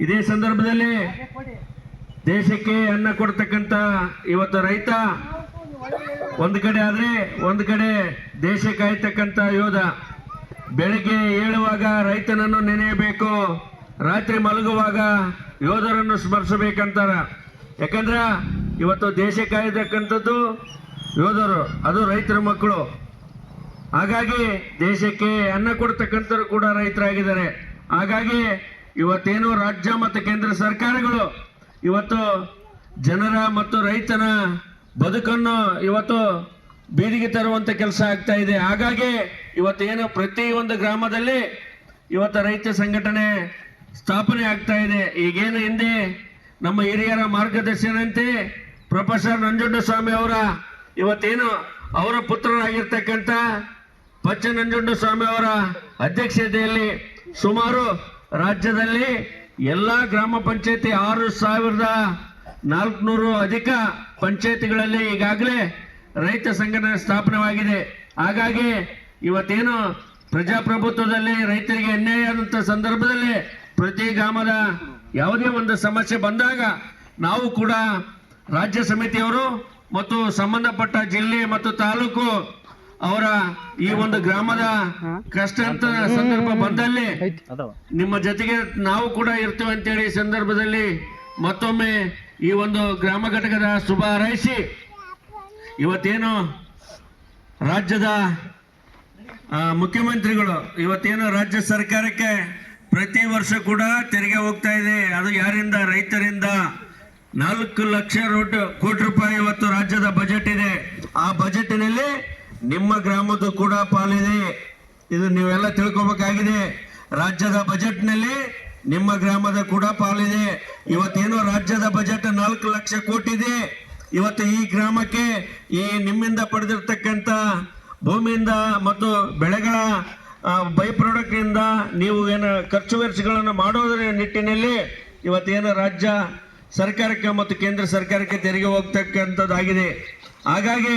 ಇದೇ ಸಂದರ್ಭದಲ್ಲಿ ದೇಶಕ್ಕೆ ಅನ್ನ ಕೊಡ್ತಕ್ಕಂಥ ಇವತ್ತು ರೈತ ಒಂದು ಕಡೆ ಆದ್ರೆ ಒಂದು ಕಡೆ ದೇಶ ಕಾಯ್ತಕ್ಕಂಥ ಯೋಧ. ಬೆಳಗ್ಗೆ ಏಳುವಾಗ ರೈತನನ್ನು ನೆನೆಯಬೇಕು, ರಾತ್ರಿ ಮಲಗುವಾಗ ಯೋಧರನ್ನು ಸ್ಮರಿಸಬೇಕಂತಾರ. ಯಾಕಂದ್ರೆ ಇವತ್ತು ದೇಶ ಕಾಯ್ತಕ್ಕಂಥದ್ದು ಯೋಧರು, ಅದು ರೈತರ ಮಕ್ಕಳು. ಹಾಗಾಗಿ ದೇಶಕ್ಕೆ ಅನ್ನ ಕೊಡ್ತಕ್ಕಂಥವ್ರು ಕೂಡ ರೈತರಾಗಿದ್ದಾರೆ. ಹಾಗಾಗಿ ಇವತ್ತೇನು ರಾಜ್ಯ ಮತ್ತು ಕೇಂದ್ರ ಸರ್ಕಾರಗಳು ಇವತ್ತು ಜನರ ಮತ್ತು ರೈತನ ಬದುಕನ್ನು ಇವತ್ತು ಬೀದಿಗೆ ತರುವಂತ ಕೆಲಸ ಆಗ್ತಾ ಇದೆ. ಹಾಗಾಗಿ ಇವತ್ತೇನು ಪ್ರತಿ ಒಂದು ಗ್ರಾಮದಲ್ಲಿ ಇವತ್ತು ರೈತ ಸಂಘಟನೆ ಸ್ಥಾಪನೆ ಆಗ್ತಾ ಇದೆ. ಈಗೇನು ಹಿಂದೆ ನಮ್ಮ ಹಿರಿಯರ ಮಾರ್ಗದರ್ಶನಂತೆ ಪ್ರೊಫೆಸರ್ ನಂಜುಂಡಸ್ವಾಮಿ ಅವರ ಇವತ್ತೇನು ಅವರ ಪುತ್ರರಾಗಿರ್ತಕ್ಕಂಥ ಪಚ್ಚ ನಂಜುಂಡಸ್ವಾಮಿ ಅವರ ಅಧ್ಯಕ್ಷತೆಯಲ್ಲಿ ಸುಮಾರು ರಾಜ್ಯದಲ್ಲಿ ಎಲ್ಲ ಗ್ರಾಮ ಪಂಚಾಯತಿ 6,400 ಅಧಿಕ ಪಂಚಾಯತಿಗಳಲ್ಲಿ ಈಗಾಗಲೇ ರೈತ ಸಂಘಟನೆ ಸ್ಥಾಪನೆಯಾಗಿದೆ. ಹಾಗಾಗಿ ಇವತ್ತೇನು ಪ್ರಜಾಪ್ರಭುತ್ವದಲ್ಲಿ ರೈತರಿಗೆ ಅನ್ಯಾಯ ಆದಂಥ ಸಂದರ್ಭದಲ್ಲಿ ಪ್ರತಿ ಗ್ರಾಮದ ಯಾವುದೇ ಒಂದು ಸಮಸ್ಯೆ ಬಂದಾಗ ನಾವು ಕೂಡ ರಾಜ್ಯ ಸಮಿತಿಯವರು ಮತ್ತು ಸಂಬಂಧಪಟ್ಟ ಜಿಲ್ಲೆ ಮತ್ತು ತಾಲೂಕು ಅವರ ಈ ಒಂದು ಗ್ರಾಮದ ಕಷ್ಟ ಅಂತ ಸಂದರ್ಭ ಬಂದಲ್ಲಿ ನಿಮ್ಮ ಜೊತೆಗೆ ನಾವು ಕೂಡ ಇರ್ತೀವಿ ಅಂತೇಳಿ ಈ ಸಂದರ್ಭದಲ್ಲಿ ಮತ್ತೊಮ್ಮೆ ಈ ಒಂದು ಗ್ರಾಮ ಘಟಕದ ಶುಭ ಹಾರೈಸಿ ಇವತ್ತೇನು ರಾಜ್ಯದ ಮುಖ್ಯಮಂತ್ರಿಗಳು ಇವತ್ತೇನು ರಾಜ್ಯ ಸರ್ಕಾರಕ್ಕೆ ಪ್ರತಿ ವರ್ಷ ಕೂಡ ತೆರಿಗೆ ಹೋಗ್ತಾ ಇದೆ. ಅದು ಯಾರಿಂದ? ರೈತರಿಂದ. 4 ಲಕ್ಷ ಕೋಟಿ ರೂಪಾಯಿ ಇವತ್ತು ರಾಜ್ಯದ ಬಜೆಟ್ ಇದೆ. ಆ ಬಜೆಟ್ನಲ್ಲಿ ನಿಮ್ಮ ಗ್ರಾಮದ ಕೂಡ ಪಾಲಿದೆ. ಇದು ನೀವೆಲ್ಲ ತಿಳ್ಕೊಬೇಕಾಗಿದೆ. ರಾಜ್ಯದ ಬಜೆಟ್ನಲ್ಲಿ ನಿಮ್ಮ ಗ್ರಾಮದ ಕೂಡ ಪಾಲಿದೆ. ಇವತ್ತೇನು ರಾಜ್ಯದ ಬಜೆಟ್ 4 ಲಕ್ಷ ಕೋಟಿ ಇದೆ. ಇವತ್ತು ಈ ಗ್ರಾಮಕ್ಕೆ ಈ ನಿಮ್ಮಿಂದ ಪಡೆದಿರ್ತಕ್ಕಂಥ ಭೂಮಿಯಿಂದ ಮತ್ತು ಬೆಳೆಗಳ ಬೈ ಪ್ರಾಡಕ್ಟ್ ಇಂದ ನೀವು ಏನು ಖರ್ಚು ವೆಚ್ಚಗಳನ್ನು ಮಾಡೋದ್ರ ನಿಟ್ಟಿನಲ್ಲಿ ಇವತ್ತೇನು ರಾಜ್ಯ ಸರ್ಕಾರಕ್ಕೆ ಮತ್ತು ಕೇಂದ್ರ ಸರ್ಕಾರಕ್ಕೆ ತೆರಿಗೆ ಹೋಗ್ತಕ್ಕಂಥದ್ದಾಗಿದೆ. ಹಾಗಾಗಿ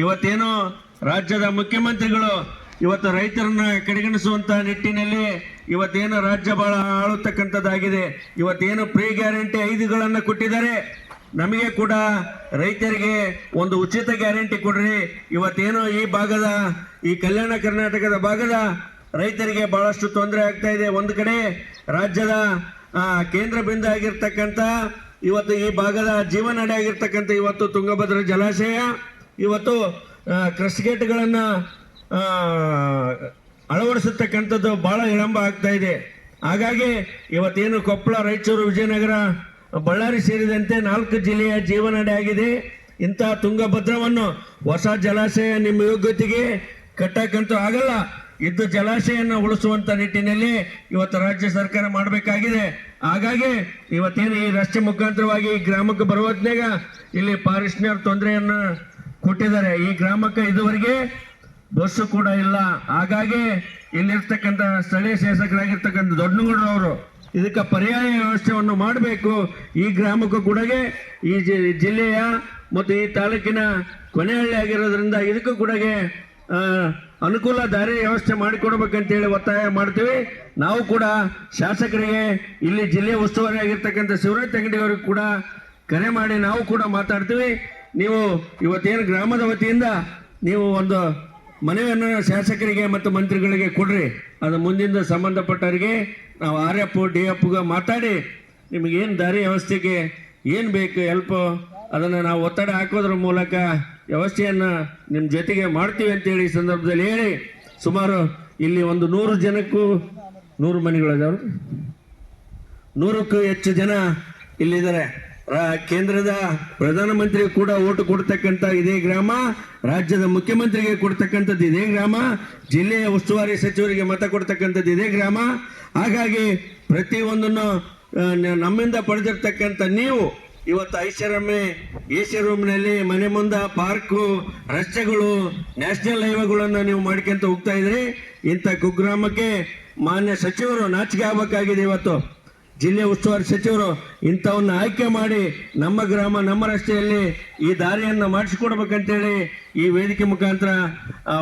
ಇವತ್ತೇನು ರಾಜ್ಯದ ಮುಖ್ಯಮಂತ್ರಿಗಳು ಇವತ್ತು ರೈತರನ್ನ ಕಡೆಗಣಿಸುವಂತ ನಿಟ್ಟಿನಲ್ಲಿ ಇವತ್ತೇನು ರಾಜ್ಯ ಬಹಳ ಆಳುತ್ತಕ್ಕಂಥದ್ದಾಗಿದೆ. ಇವತ್ತೇನು ಪ್ರೀ ಗ್ಯಾರಂಟಿ 5ಗಳನ್ನು ಕೊಟ್ಟಿದ್ದಾರೆ. ನಮಗೆ ಕೂಡ ರೈತರಿಗೆ ಒಂದು ಉಚಿತ ಗ್ಯಾರಂಟಿ ಕೊಡ್ರಿ. ಇವತ್ತೇನು ಈ ಭಾಗದ ಈ ಕಲ್ಯಾಣ ಕರ್ನಾಟಕದ ಭಾಗದ ರೈತರಿಗೆ ಬಹಳಷ್ಟು ತೊಂದರೆ ಆಗ್ತಾ ಇದೆ. ಒಂದು ಕಡೆ ರಾಜ್ಯದ ಕೇಂದ್ರ ಬಿಂದು ಆಗಿರ್ತಕ್ಕಂಥ ಇವತ್ತು ಈ ಭಾಗದ ಜೀವನಾಡಿ ಆಗಿರ್ತಕ್ಕಂಥ ಇವತ್ತು ತುಂಗಭದ್ರಾ ಜಲಾಶಯ ಇವತ್ತು ಕ್ರಸ್ಟ್-ಗೇಟ್ಗಳನ್ನು ಅಳವಡಿಸತಕ್ಕಂಥದ್ದು ಬಹಳ ವಿಳಂಬ ಆಗ್ತಾ ಇದೆ. ಹಾಗಾಗಿ ಇವತ್ತೇನು ಕೊಪ್ಪಳ, ರಾಯಚೂರು, ವಿಜಯನಗರ, ಬಳ್ಳಾರಿ ಸೇರಿದಂತೆ 4 ಜಿಲ್ಲೆಯ ಜೀವನಾಡಿ ಆಗಿದೆ. ಇಂಥ ತುಂಗಭದ್ರವನ್ನು ಹೊಸ ಜಲಾಶಯ ನಿಮ್ಮ ಯೋಗ್ಯತೆಗೆ ಕಟ್ಟಕ್ಕಂತೂ ಆಗಲ್ಲ. ಇದ್ದ ಜಲಾಶಯನ ಉಳಿಸುವಂತ ನಿಟ್ಟಿನಲ್ಲಿ ಇವತ್ತು ರಾಜ್ಯ ಸರ್ಕಾರ ಮಾಡಬೇಕಾಗಿದೆ. ಹಾಗಾಗಿ ಇವತ್ತೇನು ಈ ರಸ್ತೆ ಮುಖಾಂತರವಾಗಿ ಈ ಗ್ರಾಮಕ್ಕೆ ಬರುವತ್ನಾಗ ಇಲ್ಲಿ ಫಾರೆಸ್ಟ್ನರ್ ತೊಂದರೆಯನ್ನು ಕೊಟ್ಟಿದ್ದಾರೆ. ಈ ಗ್ರಾಮಕ್ಕೆ ಇದುವರೆಗೆ ಬಸ್ಸು ಕೂಡ ಇಲ್ಲ. ಹಾಗಾಗಿ ಇಲ್ಲಿರ್ತಕ್ಕಂಥ ಸ್ಥಳೀಯ ಶಾಸಕರಾಗಿರ್ತಕ್ಕಂಥ ದೊಡ್ಡನಗೌಡರು ಅವರು ಇದಕ್ಕೆ ಪರ್ಯಾಯ ವ್ಯವಸ್ಥೆಯನ್ನು ಮಾಡಬೇಕು. ಈ ಗ್ರಾಮಕ್ಕೂ ಕೂಡ ಈ ಜಿಲ್ಲೆಯ ಮತ್ತು ಈ ತಾಲೂಕಿನ ಕೊನೆಹಳ್ಳಿ ಆಗಿರೋದ್ರಿಂದ ಇದಕ್ಕೂ ಕೂಡ ಅನುಕೂಲ ದಾರಿ ವ್ಯವಸ್ಥೆ ಮಾಡಿಕೊಡ್ಬೇಕಂತೇಳಿ ಒತ್ತಾಯ ಮಾಡ್ತೀವಿ. ನಾವು ಕೂಡ ಶಾಸಕರಿಗೆ ಇಲ್ಲಿ ಜಿಲ್ಲೆಯ ಉಸ್ತುವಾರಿ ಆಗಿರ್ತಕ್ಕಂಥ ಶಿವರಾಜ್ ತಂಗಡಿ ಅವ್ರಿಗೆ ಕೂಡ ಕರೆ ಮಾಡಿ ನಾವು ಕೂಡ ಮಾತಾಡ್ತೀವಿ. ನೀವು ಇವತ್ತೇನು ಗ್ರಾಮದ ವತಿಯಿಂದ ನೀವು ಒಂದು ಮನವಿಯನ್ನು ಶಾಸಕರಿಗೆ ಮತ್ತು ಮಂತ್ರಿಗಳಿಗೆ ಕೊಡ್ರಿ. ಅದು ಮುಂದಿನ ಸಂಬಂಧಪಟ್ಟವರಿಗೆ ನಾವು RF DFಗೆ ಮಾತಾಡಿ ನಿಮಗೇನು ದಾರಿ ವ್ಯವಸ್ಥೆಗೆ ಏನು ಬೇಕು ಹೆಲ್ಪ್ ಅದನ್ನು ನಾವು ಒತ್ತಡ ಹಾಕೋದ್ರ ಮೂಲಕ ವ್ಯವಸ್ಥೆಯನ್ನು ನಿಮ್ಮ ಜೊತೆಗೆ ಮಾಡ್ತೀವಿ ಅಂತೇಳಿ ಈ ಸಂದರ್ಭದಲ್ಲಿ ಹೇಳಿ, ಸುಮಾರು ಇಲ್ಲಿ ಒಂದು 100 ಜನಕ್ಕೂ 100 ಮನೆಗಳಿದಾವೆ, 100ಕ್ಕೂ ಹೆಚ್ಚು ಜನ ಇಲ್ಲಿದ್ದಾರೆ. ಕೇಂದ್ರದ ಪ್ರಧಾನಮಂತ್ರಿ ಕೂಡ ಓಟು ಕೊಡ್ತಕ್ಕಂಥ ಇದೇ ಗ್ರಾಮ, ರಾಜ್ಯದ ಮುಖ್ಯಮಂತ್ರಿಗೆ ಕೊಡ್ತಕ್ಕಂಥದ್ದು ಇದೇ ಗ್ರಾಮ, ಜಿಲ್ಲೆಯ ಉಸ್ತುವಾರಿ ಸಚಿವರಿಗೆ ಮತ ಕೊಡ್ತಕ್ಕಂಥದ್ದು ಇದೇ ಗ್ರಾಮ. ಹಾಗಾಗಿ ಪ್ರತಿಯೊಂದನ್ನು ನಮ್ಮಿಂದ ಪಡೆದಿರ್ತಕ್ಕಂಥ ನೀವು ಇವತ್ತು ಐಷಾರಾಮಿ AC ರೂಮ್ನಲ್ಲಿ ಮನೆ ಮುಂದೆ ಪಾರ್ಕು, ರಸ್ತೆಗಳು, ನ್ಯಾಷನಲ್ ಹೈವೇಗಳನ್ನು ನೀವು ಮಾಡ್ಕೊಂತ ಹೋಗ್ತಾ ಇದ್ರಿ. ಇಂಥ ಕುಗ್ರಾಮಕ್ಕೆ ಮಾನ್ಯ ಸಚಿವರು ನಾಚಿಕೆ ಆಗಬೇಕಾಗಿದೆ. ಇವತ್ತು ಜಿಲ್ಲೆ ಉಸ್ತುವಾರಿ ಸಚಿವರು ಇಂಥವನ್ನ ಆಯ್ಕೆ ಮಾಡಿ ನಮ್ಮ ಗ್ರಾಮ ನಮ್ಮ ರಸ್ತೆಯಲ್ಲಿ ಈ ದಾರಿಯನ್ನು ಮಾಡಿಸಿಕೊಡ್ಬೇಕಂತೇಳಿ ಈ ವೇದಿಕೆ ಮುಖಾಂತರ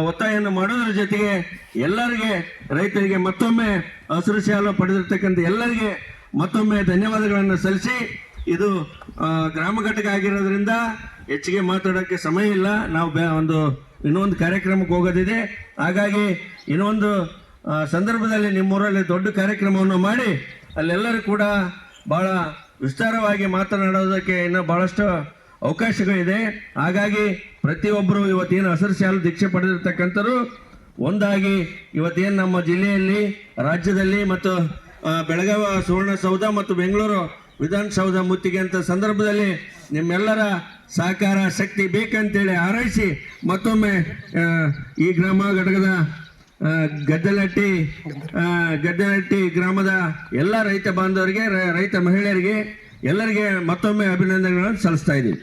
ಒತ್ತಾಯವನ್ನು ಮಾಡೋದ್ರ ಜೊತೆಗೆ ಎಲ್ಲರಿಗೆ ರೈತರಿಗೆ ಮತ್ತೊಮ್ಮೆ ಹಸಿರು ಶಾಲು ಪಡೆದಿರ್ತಕ್ಕಂಥ ಎಲ್ಲರಿಗೆ ಮತ್ತೊಮ್ಮೆ ಧನ್ಯವಾದಗಳನ್ನು ಸಲ್ಲಿಸಿ, ಇದು ಗ್ರಾಮ ಘಟಕ ಆಗಿರೋದ್ರಿಂದ ಹೆಚ್ಚಿಗೆ ಮಾತಾಡೋಕ್ಕೆ ಸಮಯ ಇಲ್ಲ. ನಾವು ಇನ್ನೊಂದು ಕಾರ್ಯಕ್ರಮಕ್ಕೆ ಹೋಗೋದಿದೆ. ಹಾಗಾಗಿ ಇನ್ನೊಂದು ಸಂದರ್ಭದಲ್ಲಿ ನಿಮ್ಮೂರಲ್ಲಿ ದೊಡ್ಡ ಕಾರ್ಯಕ್ರಮವನ್ನು ಮಾಡಿ ಅಲ್ಲೆಲ್ಲರೂ ಕೂಡ ಭಾಳ ವಿಸ್ತಾರವಾಗಿ ಮಾತನಾಡೋದಕ್ಕೆ ಇನ್ನೂ ಭಾಳಷ್ಟು ಅವಕಾಶಗಳಿದೆ. ಹಾಗಾಗಿ ಪ್ರತಿಯೊಬ್ಬರು ಇವತ್ತೇನು ಹಸಿರು ಶಾಲು ದೀಕ್ಷೆ ಪಡೆದಿರ್ತಕ್ಕಂಥರು ಒಂದಾಗಿ ಇವತ್ತೇನು ನಮ್ಮ ಜಿಲ್ಲೆಯಲ್ಲಿ, ರಾಜ್ಯದಲ್ಲಿ ಮತ್ತು ಬೆಳಗಾವಿ ಸುವರ್ಣಸೌಧ ಮತ್ತು ಬೆಂಗಳೂರು ವಿಧಾನಸೌಧ ಮುತ್ತಿಗೆ ಅಂತ ಸಂದರ್ಭದಲ್ಲಿ ನಿಮ್ಮೆಲ್ಲರ ಸಹಕಾರ ಶಕ್ತಿ ಬೇಕಂತೇಳಿ ಹಾರೈಸಿ ಮತ್ತೊಮ್ಮೆ ಈ ಗ್ರಾಮ ಘಟಕದ ಗದ್ದಲಹಟ್ಟಿ ಗ್ರಾಮದ ಎಲ್ಲ ರೈತ ಬಾಂಧವರಿಗೆ, ರೈತ ಮಹಿಳೆಯರಿಗೆ ಎಲ್ಲರಿಗೆ ಮತ್ತೊಮ್ಮೆ ಅಭಿನಂದನೆಗಳನ್ನು ಸಲ್ಲಿಸ್ತಾ ಇದ್ದೀವಿ.